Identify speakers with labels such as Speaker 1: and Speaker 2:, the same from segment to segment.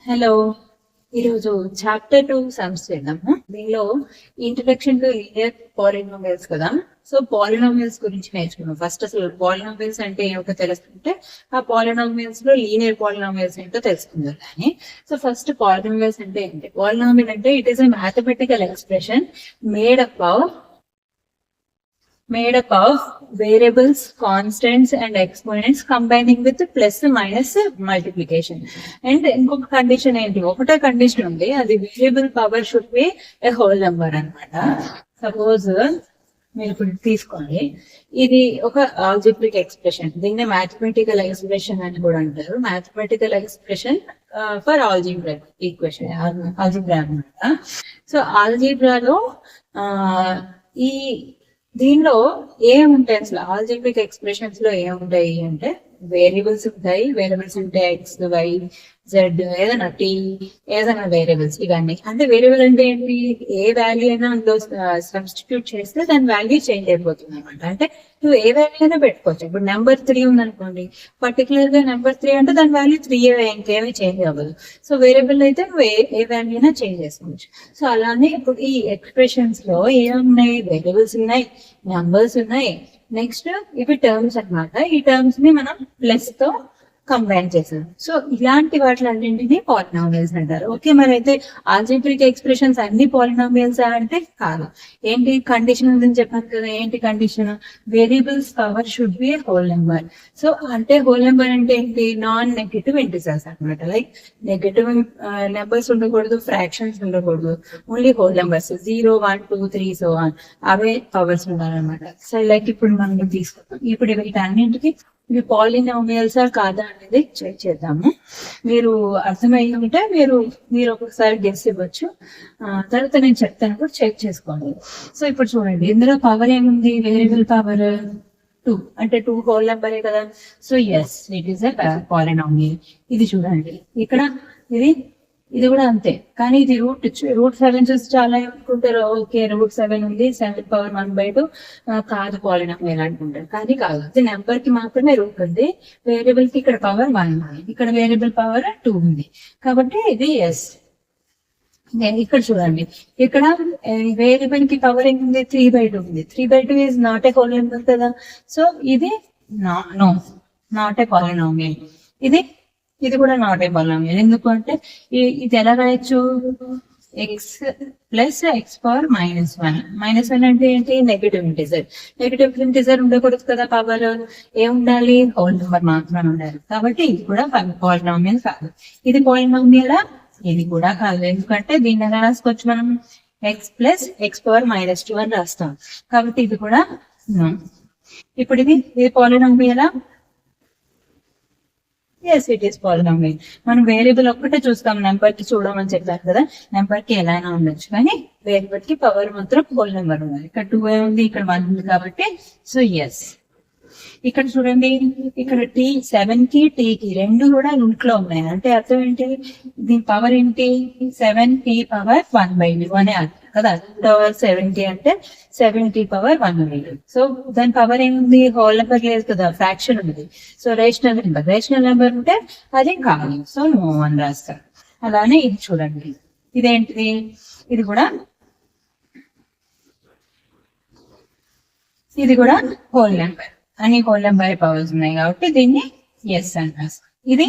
Speaker 1: Hello. ఈరోజు chapter 2 sums చేద్దాము. దీనిలో ఇంట్రడక్షన్ టు లీనియర్ పాలినామియల్స్ కదా. సో పాలినామియల్స్ గురించి నేర్చుకున్నాం. ఫస్ట్ అసలు పాలినామియల్స్ అంటే ఏమిటో తెలుసుకుంటే ఆ పాలినామియల్స్ లో లీనియర్ పాలినామియల్స్ ఏంటో తెలుసుకుందాం. కానీ సో ఫస్ట్ పాలినామియల్స్ అంటే ఏంటి? పాలినామియల్ అంటే it is a mathematical expression made up of variables, constants and exponents combining with plus minus multiplication. And ఇంకొక కండిషన్ ఏంటి? ఒకటే కండిషన్ ఉంది, అది variable power should be A whole number అన్నమాట. Suppose మీరు ఇప్పుడు తీసుకోండి, ఇది ఒక ఆల్జిబ్రిక్ ఎక్స్ప్రెషన్, దీన్ని మ్యాథమెటికల్ ఎక్స్ప్రెషన్ అని కూడా అంటారు. Mathematical expression for algebra equation, algebra అన్నమాట. సో ఆల్జిబ్రాలో ఈ దీనిలో ఏముంటాయి అసలు? ఆల్జిబ్రిక్ ఎక్స్ప్రెషన్స్ లో ఏముంటాయి అంటే వేరియబుల్స్ ఉంటాయి. వేరియబుల్స్ ఉంటే ఎక్స్, వై, జెడ్, ఏదైనా టీ, ఏదైనా వేరియబుల్స్. ఇవన్నీ అంటే వేరియబుల్ అంటే ఏంటి? ఏ వాల్యూ అయినా అందులో సబ్స్టిట్యూట్ చేస్తే దాని వాల్యూ చేంజ్ అయిపోతుంది అనమాట. అంటే నువ్వు ఏ వాల్యూ అయినా పెట్టుకోవచ్చు. ఇప్పుడు నెంబర్ 3 ఉందనుకోండి, పర్టికులర్ గా నెంబర్ 3 అంటే దాని వాల్యూ 3 ఇంకేమీ చేంజ్ అవ్వదు. సో వేరియబుల్ అయితే నువ్వు ఏ వాల్యూ అయినా చేంజ్ చేసుకోవచ్చు. సో అలానే ఇప్పుడు ఈ ఎక్స్ప్రెషన్స్ లో ఏమున్నాయి? వేరియబుల్స్ ఉన్నాయి, నెంబర్స్ ఉన్నాయి, నెక్స్ట్ ఇవి టర్మ్స్ అన్నమాట. ఈ టర్మ్స్ ని మనం ప్లస్ తో కంబైన్ చేసాం. సో ఇలాంటి వాటిలన్నింటినీ పాలినామియల్స్ అంటారు. ఓకే, మరి అయితే ఆల్జిబ్రిక్ ఎక్స్ప్రెషన్స్ అన్ని పాలినామియల్స్ అంటే కాదు. ఏంటి కండిషన్ ఉందని చెప్పాను కదా. ఏంటి condition? Variables power should be whole number. So అంటే హోల్ నెంబర్ అంటే ఏంటి? నాన్ నెగటివ్ ఇంటిజర్స్ అనమాట. లైక్ నెగటివ్ నెంబర్స్ ఉండకూడదు, ఫ్రాక్షన్స్ ఉండకూడదు, only whole numbers 0, 1, 2, 3 so on away powers ఉండాలన్నమాట. సో లైక్ ఇప్పుడు మనం తీసుకుంటాం. ఇప్పుడు వీటన్నింటికి ఇవి పాలినామియల్సా కాదా అనేది చెక్ చేద్దాము. మీరు అర్థమయ్యి ఉంటే మీరు ఒకసారి గెస్ ఇవ్వచ్చు. తర్వాత నేను చెప్తాను కూడా చెక్ చేసుకోండి. సో ఇప్పుడు చూడండి, ఇందులో పవర్ ఏముంది? వేరియబుల్ పవర్ 2 అంటే 2 హోల్ నెంబరే కదా. So yes, it is a polynomial. ఇది చూడండి, ఇక్కడ ఇది కూడా అంతే. కానీ ఇది రూట్ 7 చూసి చాలా అనుకుంటారు, ఓకే రూట్ 7 ఉంది, 7^1/2 కాదు పాలినామియల్ అనుకుంటారు. కానీ కాదు, అది నెంబర్ కి మాత్రమే రూట్ ఉంది. వేరియబుల్ కి ఇక్కడ పవర్ 1 ఉంది, ఇక్కడ వేరియబుల్ పవర్ 2 ఉంది. కాబట్టి ఇది ఎస్. ఇక్కడ చూడండి, ఇక్కడ వేరియబుల్ కి పవర్ ఏముంది? 3/2 ఉంది. 3/2 is not a whole number కదా. సో ఇది నాట్ ఏ పాలినామియల్. ఇది కూడా నాట్ ఏ పాలినామియల్. ఎందుకు అంటే ఇది ఎలా రాయొచ్చు? X plus X power -1. -1 అంటే ఏంటి? Negative integer. నెగటివ్ ఇంటిజర్ ఉండకూడదు కదా. పవర్ ఏముండాలి? హోల్ నెంబర్ మాత్రమే ఉండాలి. కాబట్టి ఇది కూడా పాలినామియల్ కాదు. ఇది పాలినామియలా? ఇది కూడా కాదు. ఎందుకంటే దీన్ని ఎలా రాసుకోవచ్చు మనం? ఎక్స్ ప్లస్ ఎక్స్ పవర్ -2 అని రాస్తాం. కాబట్టి ఇది కూడా ఇప్పుడు ఇది పాలినామియలా? Yes, it is polynomial. మనం వేరియబుల్ ఒక్కటే చూస్తాం, నెంబర్ కి చూడమని చెప్పారు కదా. నెంబర్ కి ఎలా అయినా ఉండొచ్చు, కానీ వేరియబుల్ కి పవర్ మాత్రం హోల్ నెంబర్ ఉండాలి. ఇక్కడ 2 ఉంది, ఇక్కడ 1 ఉంది కాబట్టి సో ఎస్. ఇక్కడ చూడండి, ఇక్కడ 7 కి T కి రెండు కూడా రూట్ లో ఉన్నాయి. అంటే అర్థం ఏంటి? దీని పవర్ ఏంటి? 7T పవర్ 1/2 అనే అర్థం కదా. పవర్ 70 అంటే 7T పవర్ 1/2. సో దాని పవర్ ఏముంది? హోల్ నెంబర్ లేదు కదా, ఫ్రాక్షన్ ఉంది. సో రేషనల్ నెంబర్ ఉంటే అది కాదు. సో నో అని రాస్తారు. అలానే ఇది చూడండి, ఇదేంటిది? ఇది కూడా హోల్ నెంబర్. అన్ని హోల్ నెంబర్ పవర్స్ ఉన్నాయి కాబట్టి దీన్ని ఎస్ అని రాస్తారు. ఇది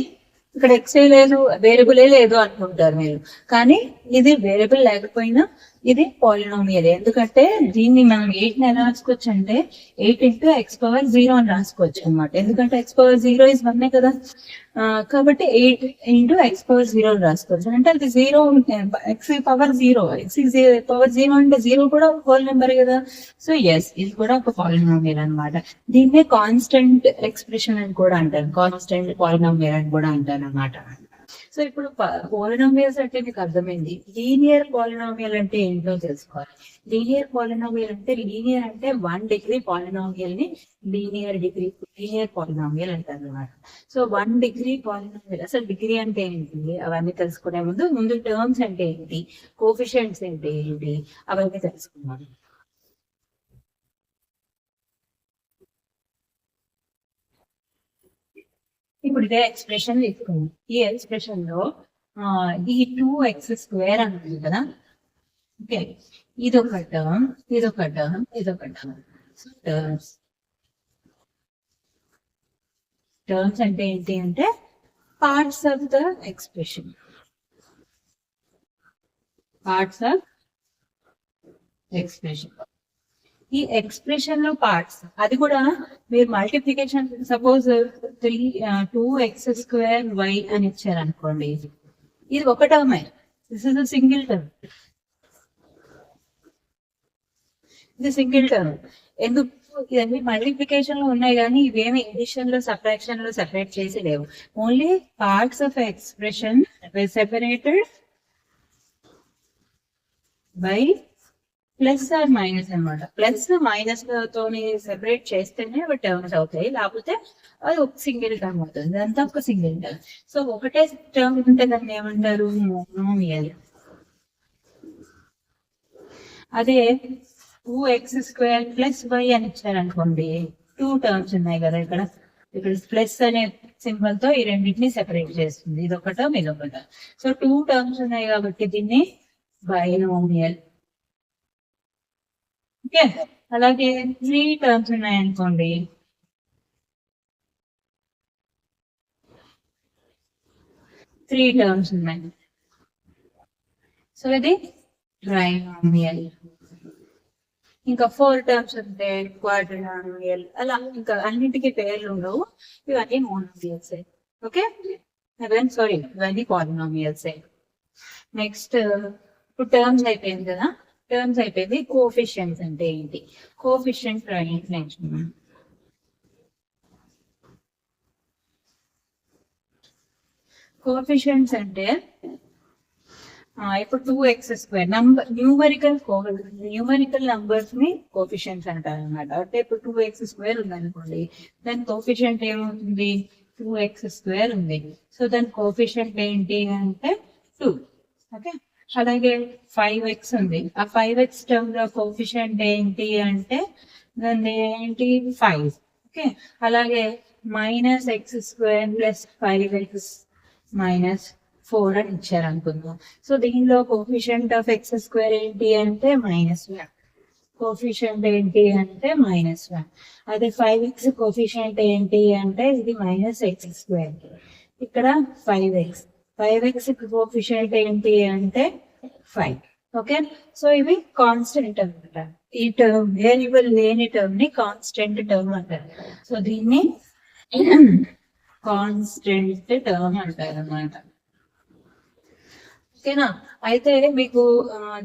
Speaker 1: ఇక్కడ ఎక్సే లేదు, వేరియబులే లేదు అనుకుంటారు మీరు, కానీ ఇది వేరియబుల్ లేకపోయినా ఇది పాలినామియల్. ఎందుకంటే దీన్ని మనం 8 ఎలా రాసుకోవచ్చు అంటే 8 × x⁻0 అని రాసుకోవచ్చు అనమాట. ఎందుకంటే x⁻0 ఇస్ 1 కదా. కాబట్టి 8 × x⁻0 అని రాసుకోవచ్చు. అంటే అది 0 x⁻0. x⁻0 అంటే 0 కూడా హోల్ నెంబర్ కదా. సో ఎస్, ఇది కూడా ఒక పాలినామియల్ అనమాట. దీన్నే కాన్స్టెంట్ ఎక్స్ప్రెషన్ అని కూడా అంటారు, కాన్స్టెంట్ పాలినామియల్ అని కూడా అంటారు అనమాట. సో ఇప్పుడు పాలినామియల్స్ అంటే మీకు అర్థమైంది. లీనియర్ పాలినామియల్ అంటే ఏంటో తెలుసుకోవాలి. లీనియర్ పాలినామియల్ అంటే, లీనియర్ అంటే 1 డిగ్రీ పాలినామియల్ ని లీనియర్ పాలినామియల్ అంటారు అన్నమాట. సో 1 డిగ్రీ పాలినామియల్, అసలు డిగ్రీ అంటే ఏంటి అవన్నీ తెలుసుకునే ముందు టర్మ్స్ అంటే ఏంటి, కోఎఫిషియెంట్స్ అంటే ఏంటి అవన్నీ తెలుసుకున్నాను. ఇప్పుడు ఇదే ఎక్స్ప్రెషన్ తీసుకుందాం. ఈ ఎక్స్ప్రెషన్ లో ఈ 2x² అనేది కదా. ఓకే, ఇదొక టర్మ్, ఇదొక టర్మ్, ఇదొక టర్మ్. సో టర్మ్స్ అంటే ఏంటి అంటే parts of the expression, parts of expression. ఈ ఎక్స్ప్రెషన్ లో పార్ట్స్, అది కూడా మీరు మల్టిప్లికేషన్ సపోజ్ 2x² అని ఇచ్చారనుకోండి, ఇది ఒక టర్మే, దిస్ ఇస్ సింగిల్ టర్మ్, ఇది సింగిల్ టర్మ్. ఎందుకు ఇవన్నీ మల్టిప్లికేషన్ లో ఉన్నాయి కానీ ఇవేమి ఎడిషన్ లో సబ్ట్రాక్షన్ లో సెపరేట్ చేసి లేవు. Only parts of expression separated by plus or minus అనమాట. ప్లస్ మైనస్ తోని సెపరేట్ చేస్తేనే అవి టర్మ్స్ అవుతాయి, లేకపోతే అది ఒక సింగిల్ టర్మ్ అవుతుంది. అదంతా ఒక సింగిల్ టర్మ్. సో ఒకటే టర్మ్ ఉంటే దాన్ని ఏమంటారు, మోనోమియల్. అదే 2x² ప్లస్ y అని ఇచ్చారనుకోండి, 2 టర్మ్స్ ఉన్నాయి కదా ఇక్కడ, ఇక్కడ ప్లస్ అనే సింబల్ తో ఈ రెండింటిని సెపరేట్ చేస్తుంది, ఇదొక టర్మ్, ఇదొక టర్మ్. సో 2 టర్మ్స్ ఉన్నాయి కాబట్టి దీన్ని బైనోమియల్. ఓకే, అలాగే 3 టర్మ్స్ ఉన్నాయనుకోండి, 3 టర్మ్స్ ఉన్నాయి, సో ఇది ట్రైనామియల్. ఇంకా 4 టర్మ్స్ ఉంటే క్వాడ్రినామియల్. అలా ఇంకా అన్నింటికి పేర్లు ఉండవు, ఇవన్నీ మోనోమియల్స్. ఓకే, సారీ, ఇవన్నీ పాలినామియల్స్. నెక్స్ట్ ఇప్పుడు టర్మ్స్ అయిపోయింది కదా, టర్మ్స్ అయిపోయింది. కోఎఫిషియెంట్స్ అంటే ఏంటి, కోఎఫిషియెంట్ నెక్స్ట్. కోఎఫిషియెంట్స్ అంటే ఇప్పుడు 2x² నంబర్ న్యూమరికల్ నంబర్స్ ని కోఎఫిషియెంట్స్ అంటారు అనమాట. అంటే ఇప్పుడు 2x² ఉందనుకోండి, దాని కోఎఫిషియెంట్ ఏమవుతుంది, 2x² ఉంది. సో దాని కోఎఫిషియెంట్ ఏంటి అంటే 2. ఓకే, అలాగే 5x ఉంది, ఆ 5x టర్మ్ లో కోఎఫిషియెంట్ ఏంటి అంటే దాన్ని ఏంటి 5. ఓకే, అలాగే -x² ప్లస్ 5x -4 అని ఇచ్చారు అనుకుందాం. సో దీనిలో కోఎఫిషియెంట్ ఆఫ్ x² ఏంటి అంటే -1, కోఎఫిషియెంట్ ఏంటి అంటే -1. అదే 5x కోఎఫిషియెంట్ ఏంటి అంటే ఇది -x², ఇక్కడ 5x కోఎఫిషియెంట్ ఏంటి అంటే 5. ఓకే, సో ఇవి కాన్స్టెంట్ అనమాట. ఈ టర్మ్ వేరియబుల్ లేని టర్మ్ ని కాన్స్టెంట్ టర్మ్ అంటారు. సో దీన్ని కాన్స్టెంట్ టర్మ్ అంటారు అనమాట. ఓకేనా, అయితే మీకు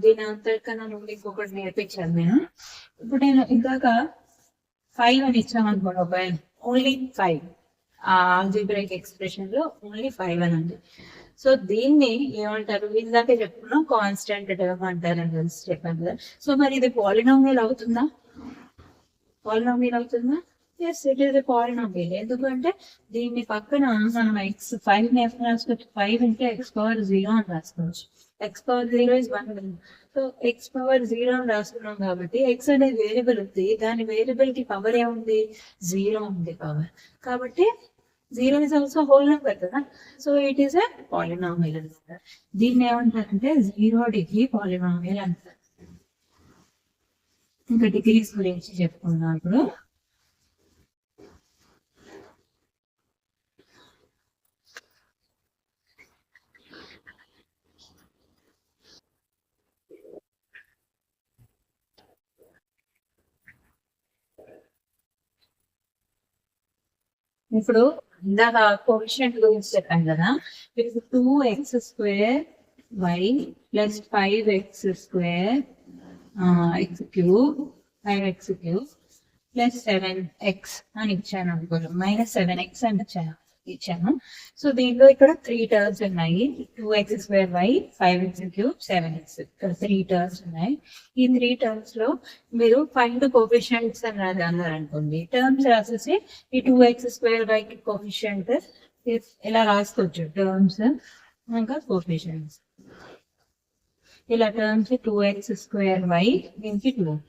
Speaker 1: దీని అంతకన్నా ముందు ఇంకొకటి నేర్పించాను నేను. ఇప్పుడు నేను ఇందాక 5 అని ఇచ్చామనుకోండి, ఒక ఓన్లీ 5, ఆల్జీబ్రాయిక్ ఎక్స్ప్రెషన్ లో ఓన్లీ 5 అని ఉంది. సో దీన్ని ఏమంటారు, ఇందాకే చెప్పుకున్నాం కాన్స్టెంట్ టర్మ్ అంటారు అని తెలిసి చెప్పాను కదా. సో మరి ఇది పాలినామియల్ అవుతుందా, పాలినామియల్ అవుతుందా? Yes, it is a polynomial. ఎందుకంటే దీన్ని పక్కన మనం x5 ని ఎక్కడ రాసుకోవచ్చు, 5 into x⁻0 అని రాసుకోవచ్చు. x⁻0 is 1. సో x⁻0 అని రాసుకున్నాం కాబట్టి x అనేది వేరియబుల్ ఉంది, దాని వేరియబుల్ కి పవర్ ఏముంది, 0 ఉంది పవర్. కాబట్టి 0 is also whole number కదా. So it is a polynomial అనమాట. దీన్ని ఏమంటారంటే 0 degree పాలినామియల్ అంటారు. ఇంకా డిగ్రీస్ గురించి చెప్పుకున్నాం ఇప్పుడు. ఇప్పుడు ఇందాక కోఎఫిషియెంట్ గురించి చెప్పాను కదా, ఇప్పుడు 2x² y plus 5x² x³ plus 7x అని ఇచ్చాను అనుకోండి, -7x అని ఇచ్చాను. సో దీంట్లో ఇక్కడ 3 టర్మ్స్ ఉన్నాయి, 2x² y 5x³ 7x, ఇక్కడ 3 టర్మ్స్ ఉన్నాయి. ఈ 3 టర్మ్స్ లో మీరు ఫైండ్ కోఎఫిషియెంట్స్ అని అన్నారు అనుకోండి, టర్మ్స్ రాసేసి ఈ 2x² y కి కోఎఫిషియెంట్ ఇలా రాసుకోవచ్చు, టర్మ్స్ ఇంకా కోఎఫిషియెంట్స్. ఇలా టర్మ్స్ 2x² y దీనికి 2,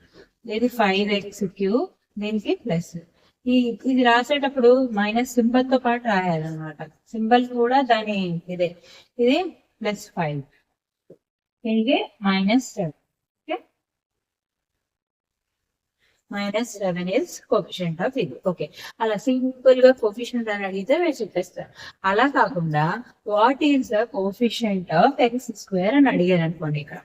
Speaker 1: ఇది 5x³ దీనికి ప్లస్. ఇది రాసేటప్పుడు మైనస్ సింబల్ తో పాటు రాయాలన్నమాట. సింబల్ కూడా దాని ఇదే, ఇది plus 5. ಹೀಗೆ -7. Okay. -7 is coefficient of ఇది. ఓకే, అలా సింపుల్ గా కోఫిషియంట్ అని అడిగితే మేము చెప్పేస్తాం. అలా కాకుండా what is the coefficient of x² అని అడిగారు అనుకోండి. ఇక్కడ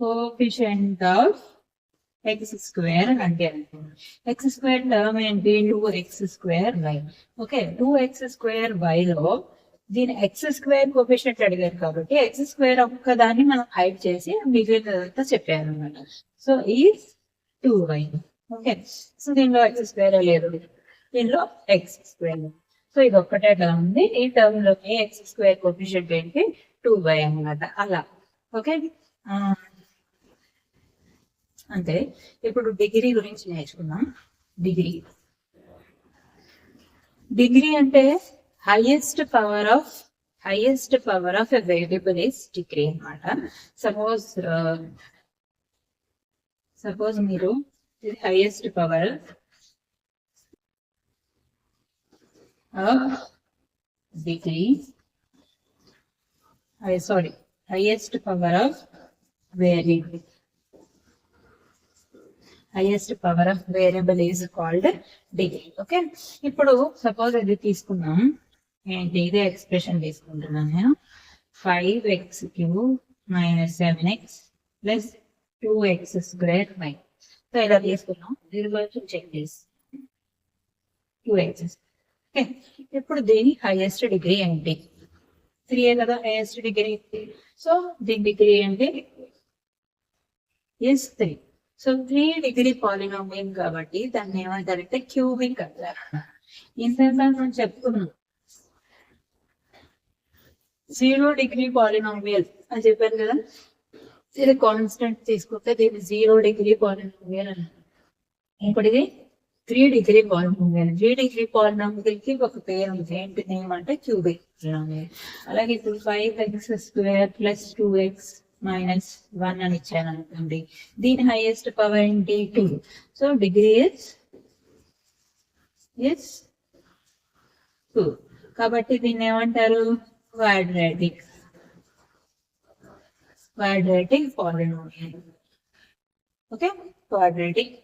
Speaker 1: కోఫిషియంట్ ఆఫ్ x² అని అడిగారు అనుకోండి. x² టర్మ్ ఏంటి? 2x²y. ఓకే, 2x²y లో దీని x² కోఫిషియంట్ అడిగారు కాబట్టి x² ఒక్కదాన్ని మనం హైడ్ చేసి మిగిలినదంతా చెప్పారు అనమాట. సో ఈ 2y. ఓకే, సో దీనిలో x² లేదు, దీనిలో x². సో ఇది ఒక్కటే టర్మ్ ఉంది. ఈ టర్మ్ లో x² కోఫిషియంట్ ఏంటి? 2y అన్నమాట. అలా ఓకే. అంటే ఇప్పుడు డిగ్రీ గురించి నేర్చుకున్నాం. డిగ్రీ అంటే highest power of a variable is degree అన్నమాట. సపోజ్ మీరు highest power of degree highest power of variable is called degree. Okay, ఇప్పుడు సపోజ్ ఇది తీసుకున్నాం, ఏంటి ఇదే ఎక్స్ప్రెషన్ తీసుకుంటున్నాను నేను. 5x³ - 7x + 2x²y. సో ఇలా తీసుకున్నాం. దీని కొంచెం చెక్ చేసి 2x. ఓకే, ఇప్పుడు దీని హైయెస్ట్ డిగ్రీ ఏంటి? 3 కదా హైయెస్ట్ డిగ్రీ. సో దీని డిగ్రీ ఏంటి? ఇస్ 3. సో 3 డిగ్రీ పాలినామియల్ కాబట్టి దాన్ని ఏమంటారంటే క్యూబిక్ అంటారు. ఇంతకు మనం చెప్పుకున్నాం 0 డిగ్రీ పాలినామియల్ అని చెప్పాను కదా. ఇది కాన్స్టెంట్ తీసుకుంటే దీన్ని 0 డిగ్రీ పాలినామియల్ అంటారు. ఇప్పుడు ఇది 3 డిగ్రీ పాలినామియల్. 3 డిగ్రీ పాలినామియల్ కి ఒక పేరు ఉంది, ఏంటి నేమ్ అంటే క్యూబిక్ పాలినామియల్. అలాగే ఇప్పుడు 5x² + 2x - 1 అని ఇచ్చాను అనుకోండి. దీని హైయెస్ట్ పవర్ ఏంటి? 2. So degree is 2. కాబట్టి దీన్ని ఏమంటారు? Quadratic polynomial. Okay, quadratic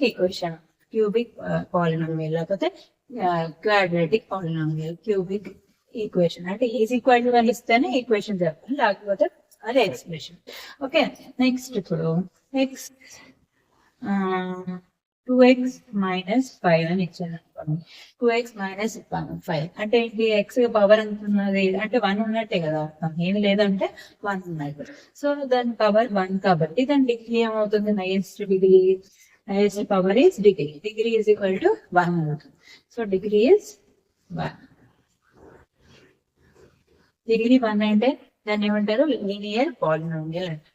Speaker 1: equation, cubic polynomial లేకపోతే క్వాడ్రాటిక్ పాలినామియల్. క్యూబిక్ ఈక్వేషన్ అంటే ఈజ్ ఈక్వల్ టు అని ఇస్తేనే ఈక్వేషన్ చెప్పాలి, లేకపోతే అది ఎక్స్ప్రెషన్. ఓకే, నెక్స్ట్ ఇప్పుడు 2x - 5 అని ఇచ్చాను అనుకోండి. 2x - 5 అంటే ఏంటి? x పవర్ ఎంత ఉన్నది అంటే 1 ఉన్నట్టే కదా అర్థం. ఏమి లేదంటే 1 ఉన్నది. సో దాని పవర్ 1 కాబట్టి దాని డిగ్రీ ఏమవుతుంది? Highest power is degree. Degree is equal to 1 అవుతుంది. So degree is 1. డిగ్రీ 1 అంటే దాన్ని ఏమంటారు? లీనియర్ పాలినామియల్ అంటారు.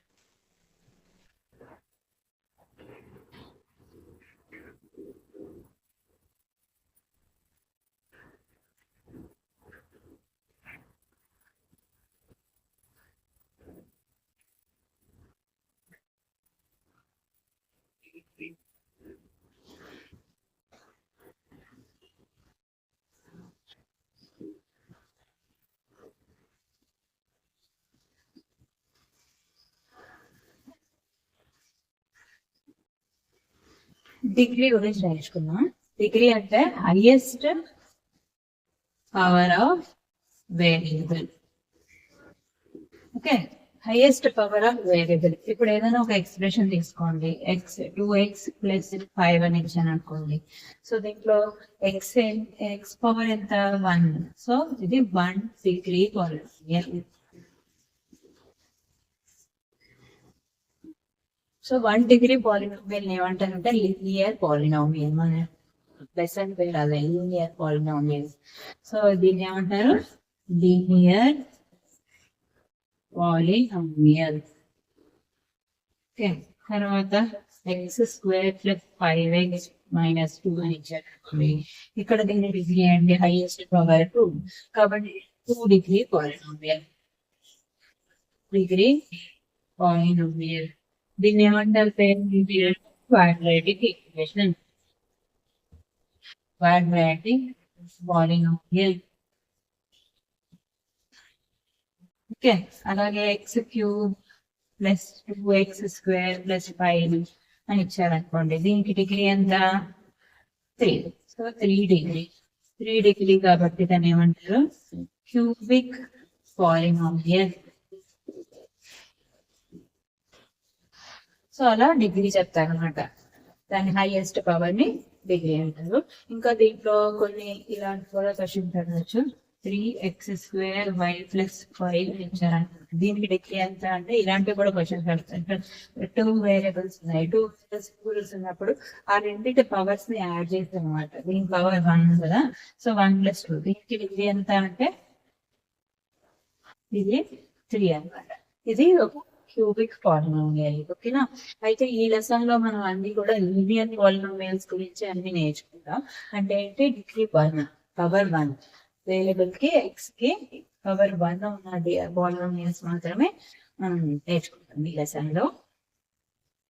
Speaker 1: డిగ్రీ గురించి నేర్చుకున్నాం. డిగ్రీ అంటే highest power of variable. Okay, highest power of variable. ఇప్పుడు ఏదైనా ఒక ఎక్స్ప్రెషన్ తీసుకోండి. 2x + 5 అని ఇచ్చాను అనుకోండి. సో దీంట్లో ఎక్స్ పవర్ ఎంత? 1. సో ఇది 1 degree polynomial. So 1 degree polynomial ఏమంటారంటే లీనియర్ పాలినామియల్. మన లెసన్ పేరు అదే, లీనియర్ పాలినామియల్. సో దీన్ని ఏమంటారు? Linear polynomial. ఓకే, తర్వాత x² + 5x - 2 అని ఇచ్చారు. ఇక్కడ దీని డిగ్రీ అండి హైయెస్ట్ పవర్ 2 కాబట్టి 2 డిగ్రీ పాలినామియల్. దీన్ని ఏమంటారు? Quadratic equation. Quadratic polynomial. Okay, అలాగే x cube plus 2x² plus 5 అని ఇచ్చారనుకోండి. దీనికి డిగ్రీ ఎంత? 3. సో 3 డిగ్రీ కాబట్టి దాన్ని ఏమంటారు? Cubic polynomial. సో అలా డిగ్రీ చెప్తారు అనమాట. దాని హైయెస్ట్ పవర్ ని డిగ్రీ అంటారు. ఇంకా దీంట్లో కొన్ని ఇలాంటి కూడా క్వశ్చన్స్ అడగచ్చు. 3x² y ప్లస్ 5 ఇచ్చారంట. దీనికి డిగ్రీ ఎంత అంటే ఇలాంటివి కూడా క్వశ్చన్స్ అడుగుతారు. 2 వేరియబుల్స్ ఉన్నాయి, 2 వేరియబుల్స్ ఉన్నప్పుడు ఆ రెండింటి పవర్స్ ని యాడ్ చేస్తాం అనమాట. దీని పవర్ 1 కదా, సో 1 + 2. దీనికి డిగ్రీ ఎంత అంటే ఇది 3 అనమాట. ఇది ఒక క్యూబిక్ పాలినామియల్. ఓకేనా? అయితే ఈ లెసన్ లో మనం అన్ని కూడా లీనియర్ పాలినామియల్స్ గురించి అన్ని నేర్చుకుంటాం. అంటే ఏంటి? డిగ్రీ 1, పవర్ 1, వేరియబుల్ కి ఎక్స్ కి పవర్ 1 ఉన్న పాలినామియల్స్ మాత్రమే మనం నేర్చుకుంటాం ఈ లెసన్ లో.